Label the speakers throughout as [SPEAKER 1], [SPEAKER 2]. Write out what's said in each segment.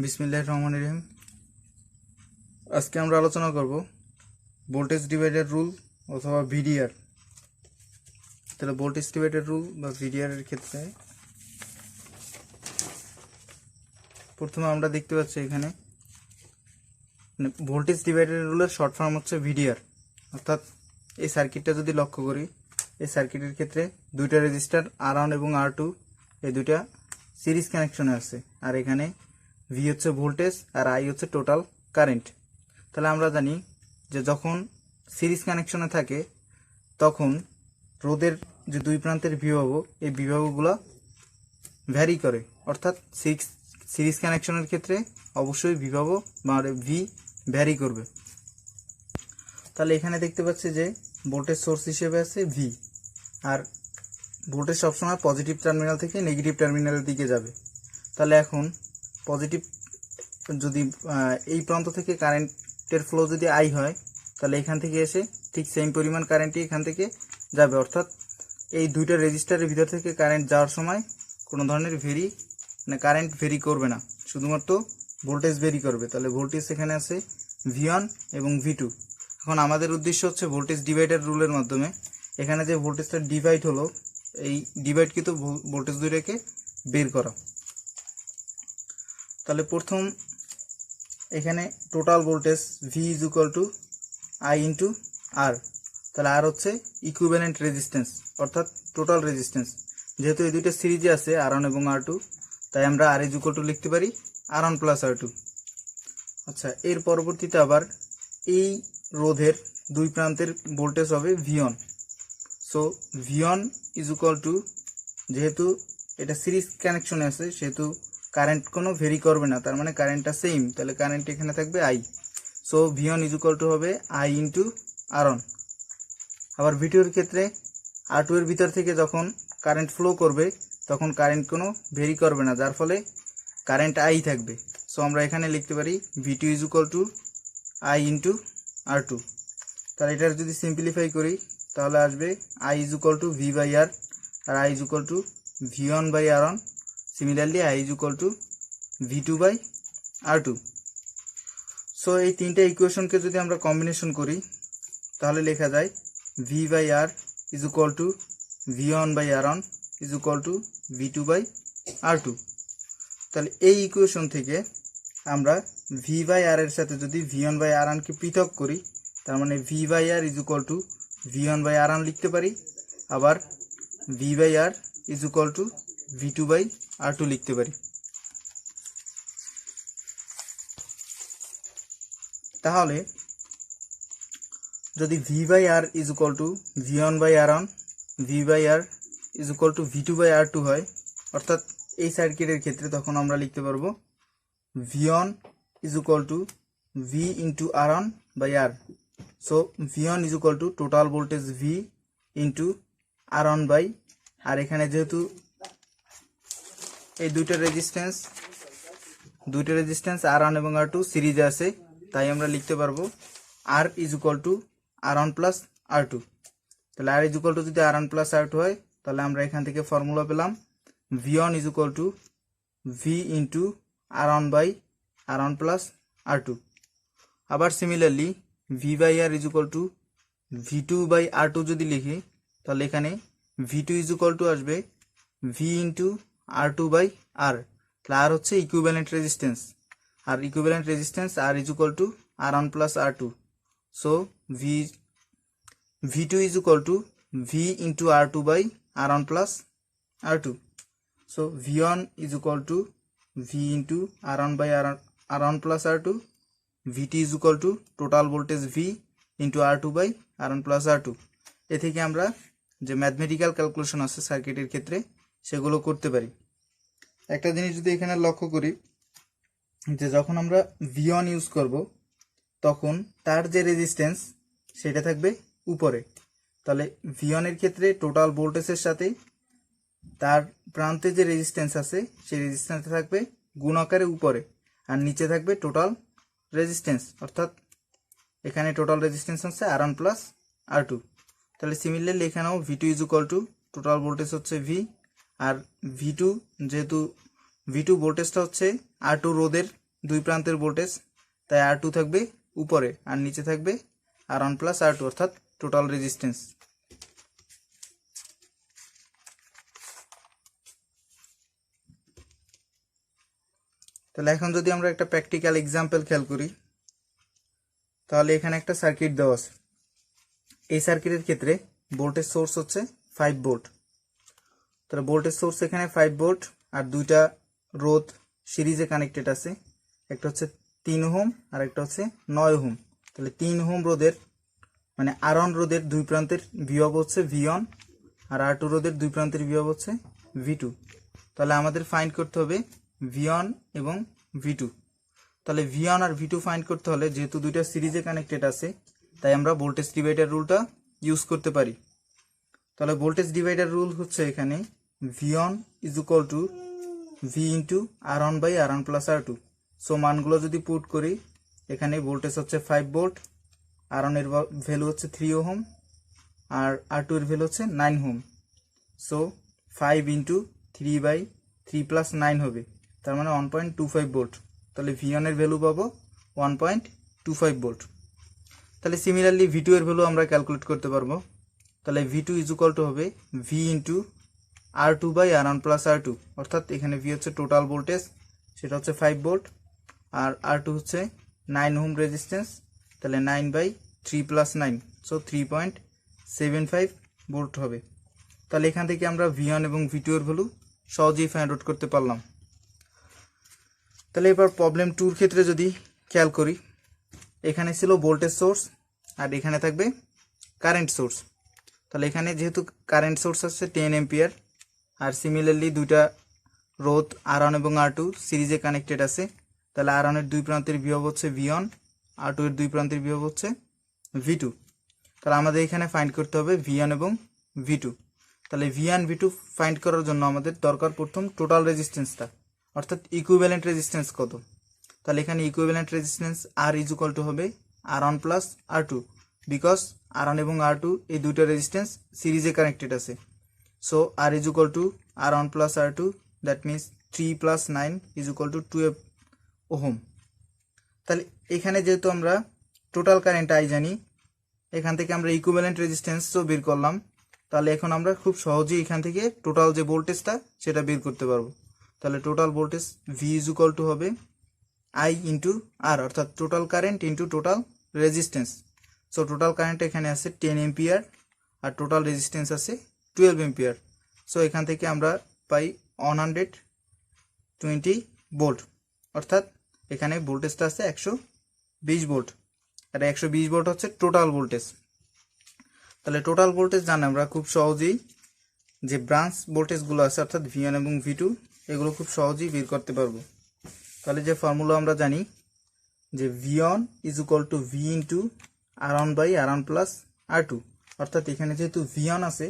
[SPEAKER 1] বিসমিল্লাহির রহমানির রহিম। আজকে আমরা আলোচনা করব ভোল্টেজ ডিভাইডার রুল অথবা ভিডিআর। তাহলে ভোল্টেজ ডিভাইডার রুল বা ভিডিআর এর ক্ষেত্রে প্রথমে আমরা দেখতে পাচ্ছি এখানে ভোল্টেজ ডিভাইডার রুলের শর্ট ফর্ম হচ্ছে ভিডিআর। অর্থাৎ এই সার্কিটটা যদি লক্ষ্য করি, এই সার্কিটের ক্ষেত্রে দুইটা রেজিস্টার R1 এবং R2 এই দুইটা সিরিজ কানেকশনে আছে, আর এখানে ভি হচ্ছে ভোল্টেজ আর আই হচ্ছে টোটাল কারেন্ট। তাহলে আমরা জানি যে যখন সিরিজ কানেকশনে থাকে তখন রোধের যে দুই প্রান্তের বিভব, এই বিভবগুলো ভ্যারি করে। অর্থাৎ সিরিজ কানেকশনের ক্ষেত্রে অবশ্যই বিভব বা ভি ভ্যারি করবে। তাহলে এখানে দেখতে পাচ্ছি যে ভোল্টেজ সোর্স হিসেবে আছে ভি, আর ভোল্টেজ সবসময় পজিটিভ টার্মিনাল থেকে নেগেটিভ টার্মিনালের দিকে যাবে। তাহলে এখন পজিটিভ যদি এই প্রান্ত থেকে কারেন্টের ফ্লো যদি আই হয়, তাহলে এখান থেকে এসে ঠিক সেম পরিমাণ কারেন্টই এখান থেকে যাবে। অর্থাৎ এই দুইটা রেজিস্টারের ভিতর থেকে কারেন্ট যাওয়ার সময় কোনো ধরনের কারেন্ট ভেরি করবে না, শুধুমাত্র ভোল্টেজ ভেরি করবে। তাহলে ভোল্টেজ এখানে আছে V1 এবং V2। এখন আমাদের উদ্দেশ্য হচ্ছে ভোল্টেজ ডিভাইডার রুলের মাধ্যমে এখানে যে ভোল্টেজটা ডিভাইড হলো, এই ডিভাইডকৃত ভোল্টেজ দুইটাকে বের করা। তাহলে প্রথম এখানে total voltage V is equal to I into R। তাহলে আর হচ্ছে ইকুইভ্যালেন্ট রেজিস্ট্যান্স অর্থাৎ টোটাল রেজিস্ট্যান্স। যেহেতু এই দুইটা সিরিজে আছে R1 এবং R2, তাই আমরা R ইজ ইকুয়াল টু লিখতে পারি R1 প্লাস R2। আচ্ছা, এর পরবর্তীতে আবার এই রোধের দুই প্রান্তের ভোল্টেজ হবে V1। So V1 is equal two, যেহেতু এটা সিরিজ কানেকশনে আছে সেহেতু কারেন্ট কোনো ভেরি করবে না, তার মানে কারেন্টটা সেম, তাহলে কারেন্ট এখানে থাকবে I। So V1 is equal to হবে I ইন্টু R1। আবার V2 এর ক্ষেত্রে R2 এর ভিতর থেকে যখন কারেন্ট ফ্লো করবে তখন কারেন্ট কোনো ভেরি করবে না, যার ফলে কারেন্ট I থাকবে। সো আমরা এখানে লিখতে পারি V2 is equal to I into R2। তাহলে এটার যদি সিম্পলিফাই করি তাহলে আসবে I is equal to V by R, আর I is equal to V1 by R1। Similarly I is equal to V2 by R2। So এই তিনটা ইকুয়েশনকে যদি আমরা কম্বিনেশন করি তাহলে লেখা যায় V by R is equal to V1 by R1 is equal to V2 by R2। তাহলে এই ইকুয়েশন থেকে আমরা V বাই R এর সাথে যদি V1 বাই R1 কে পৃথক করি, তার মানে V by R is equal to V1 by R1 লিখতে পারি, আবার V by R is equal to V2 by R2 লিখতে পারি। তাহলে যদি V by R is equal to V1 by R1, V by R is equal to V2 by R2 হয়, অর্থাৎ এই সার্কিটের ক্ষেত্রে তখন আমরা লিখতে পারবো V1 is equal to V into R1 by R। So V1 is equal to total voltage V into R1 by R. এখানে যেহেতু এই দুইটা রেজিস্ট্যান্স R1 এবং R2 সিরিজে আছে, তাই আমরা লিখতে পারবো R is equal to R1 plus R2। তাহলে R ইজ ইকুয়াল টু যদি R1 প্লাস R2 হয়, তাহলে আমরা এখান থেকে ফর্মুলা পেলাম V1 is equal to V into R1 by R1 plus R2। আবার similarly V by R is equal to V2 by R2 যদি লিখি, তাহলে এখানে V2 ইজ ইকুয়াল টু আসবে V into R2 by R। তাহলে R হচ্ছে equivalent resistance, আর equivalent resistance R is equal to R1 plus R2। So V2 is equal to V into R2 by R1 plus R2। So V1 is equal to V into R1 by R1 plus R2। VT is equal to total voltage V into R2 by R1 plus R2। এ থেকে আমরা যে mathematical calculation আছে সার্কিটের ক্ষেত্রে সেগুলো করতে পারি। একটা জিনিস যদি এখানে লক্ষ্য করি যে যখন আমরা V1 ইউজ করব তখন তার যে রেজিস্ট্যান্স সেটা থাকবে উপরে। তাহলে V1 এর ক্ষেত্রে টোটাল ভোল্টেজের সাথে তার প্রান্তে যে রেজিস্ট্যান্স আছে সেই রেজিস্ট্যান্স থাকবে গুণ আকারে উপরে, আর নিচে থাকবে টোটাল রেজিস্ট্যান্স। অর্থাৎ এখানে টোটাল রেজিস্ট্যান্স হচ্ছে R1 প্লাস R2। তাহলে সিমিলারলি এখানেও V2 is equal to total voltage হচ্ছে V, আর V2 যেহেতু V2 ভোল্টেজটা হচ্ছে R2 রোধের দুই প্রান্তের ভোল্টেজ, তাই R2 থাকবে উপরে আর নিচে থাকবে R1 প্লাস R2 অর্থাৎ টোটাল রেজিস্ট্যান্স। তাহলে এখন যদি আমরা একটা প্র্যাকটিক্যাল এক্সাম্পল খেয়াল করি, তাহলে এখানে একটা সার্কিট দেওয়া আছে। এই সার্কিটের ক্ষেত্রে ভোল্টেজ সোর্স হচ্ছে 5 ভোল্ট। তাহলে ভোল্টেজ সোর্স এখানে 5 ভোল্ট আর দুইটা রোধ সিরিজে কানেক্টেড আছে, একটা হচ্ছে 3 ওহম আর একটা হচ্ছে 9 ওহম। তাহলে 3 ওহম রোধের মানে R1 রোধের দুই প্রান্তের বিভব হচ্ছে V1 আর R2 রোধের দুই প্রান্তের বিভব হচ্ছে V2। তাহলে আমাদের ফাইন্ড করতে হবে V1 এবং V2। তাহলে V1 আর V2 ফাইন্ড করতে হলে যেহেতু দুইটা সিরিজে কানেক্টেড আছে, তাই আমরা ভোল্টেজ ডিভাইডার রুলটা ইউজ করতে পারি। তাহলে ভোল্টেজ ডিভাইডার রুল হচ্ছে এখানে V1 is equal to V into R1 by R1 plus R2। So মানগুলো যদি পুট করি, এখানে ভোল্টেজ হচ্ছে 5 ভোল্ট, R1 এর ভ্যালু হচ্ছে 3 ওহম আর R2 এর ভ্যালু হচ্ছে 9 ohm. So 5 into 3 by 3 plus 9 হবে, তার মানে 1.25 ভোল্ট। তাহলে V1 এর ভ্যালু পাবো 1.25 ভোল্ট। তাহলে সিমিলারলি V2 এর ভ্যালু আমরা ক্যালকুলেট করতে পারবো। তাহলে V2 ইজ ইকুয়াল টু হবে V into R2 by R1 plus R2, অর্থাৎ এখানে V হচ্ছে টোটাল ভোল্টেজ, সেটা হচ্ছে 5 ভোল্ট আর R2 হচ্ছে 9 ওহম রেজিস্ট্যান্স, তাহলে 9 বাই 3 প্লাস 9, সো 3.75 ভোল্ট হবে। তাহলে এখান থেকে আমরা V1 এবং V2 এর ভ্যালু সহজেই ফাইন্ড আউট করতে পারলাম। তাহলে এবার প্রবলেম 2 এর ক্ষেত্রে যদি খেয়াল করি, এখানে ছিল ভোল্টেজ সোর্স আর এখানে থাকবে কারেন্ট সোর্স। তাহলে এখানে যেহেতু কারেন্ট সোর্স আছে 10 এম্পিয়ার আর সিমিলারলি দুইটা রোধ R1 এবং R2 সিরিজে কানেক্টেড আছে, তাহলে R1 এর দুই প্রান্তের বিভব হচ্ছে V1, R2 এর দুই প্রান্তের বিভব হচ্ছে V2। তাহলে আমাদের এখানে ফাইন্ড করতে হবে V1 এবং V2। তাহলে V1 V2 ফাইন্ড করার জন্য আমাদের দরকার প্রথম টোটাল রেজিস্ট্যান্সটা, অর্থাৎ ইকুইভ্যালেন্ট রেজিস্ট্যান্স কত। তাহলে এখানে equivalent resistance R is equal to হবে R1 plus R2, because R1 এবং R2 এই দুইটা রেজিস্ট্যান্স সিরিজে কানেক্টেড আছে। So R is equal to R1 plus R2, that means 3 plus 9 is equal two 12 ohm. তাহলে এখানে যেহেতু আমরা টোটাল কারেন্ট I জানি, এখান থেকে আমরা ইকুইভ্যালেন্ট রেজিস্ট্যান্সও বের করলাম। তাহলে এখন আমরা খুব সহজেই এখান থেকে টোটাল যে ভোল্টেজটা সেটা বের করতে পারবো। তাহলে total voltage V is equal to হবে I ইন্টু R, অর্থাৎ total current into total resistance. So total current এখানে আছে 10 এম্পিয়ার আর টোটাল রেজিস্ট্যান্স আছে 12 এম্পিয়ার। সো এখান থেকে আমরা পাই 120 ভোল্ট, অর্থাৎ এখানে ভোল্টেজটা আছে 120 ভোল্ট আর 120 ভোল্ট হচ্ছে টোটাল ভোল্টেজ। তাহলে টোটাল ভোল্টেজ জানি আমরা খুব সহজেই, যে ব্রাঞ্চ ভোল্টেজগুলো আছে অর্থাৎ V1 এবং V2 এগুলো খুব সহজেই বের করতে পারবো। তাহলে যে ফর্মুলা আমরা জানি যে V1 is equal to V into R1 by R1 plus R2, অর্থাৎ এখানে যেহেতু V1 আছে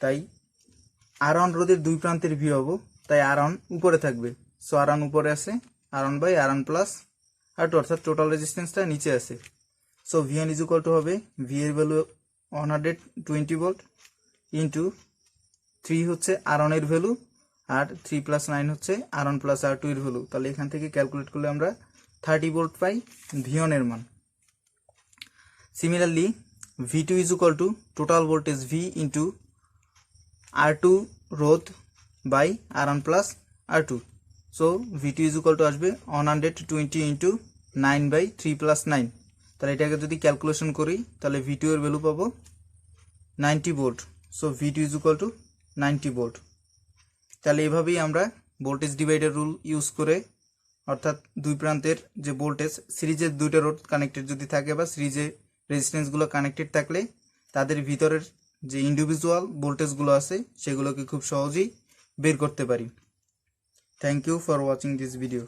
[SPEAKER 1] তাই R1 রোধের দুই প্রান্তের ভি হবো, তাই R1 উপরে থাকবে। সো R1 উপরে আছে, R1 by R1 plus R2, অর্থাৎ টোটাল রেজিস্ট্যান্সটা নিচে আছে। So V1 is equal to হবে V এর ভ্যালু 120 ভোল্ট ইন্টু 3 হচ্ছে R1 এর ভ্যালু আর 3 প্লাস 9 হচ্ছে R1 প্লাস R2 এর ভ্যালু। তাহলে এখান থেকে ক্যালকুলেট করলে আমরা 30 ভোল্ট পাই V1 এর মান। Similarly V2 is equal to total voltage V into R2 রোধ by R1 plus R2। So V2 is equal to আসবে 120 ইন্টু 9 বাই 3 প্লাস 9। তাহলে এটাকে যদি ক্যালকুলেশন করি তাহলে V2 এর ভ্যালু পাবো 90 volt. So V2 is equal two 90 volt. তাহলে এভাবেই আমরা ভোল্টেজ ডিভাইডার রুল ইউজ করে, অর্থাৎ দুই প্রান্তের যে ভোল্টেজ সিরিজের দুইটা রোড কানেক্টেড যদি থাকে বা সিরিজে রেজিস্ট্যান্সগুলো কানেক্টেড থাকলে তাদের ভিতরের যে ইন্ডিভিজুয়াল ভোল্টেজগুলো আছে সেগুলোকে খুব সহজেই বের করতে পারি। Thank you for watching this video.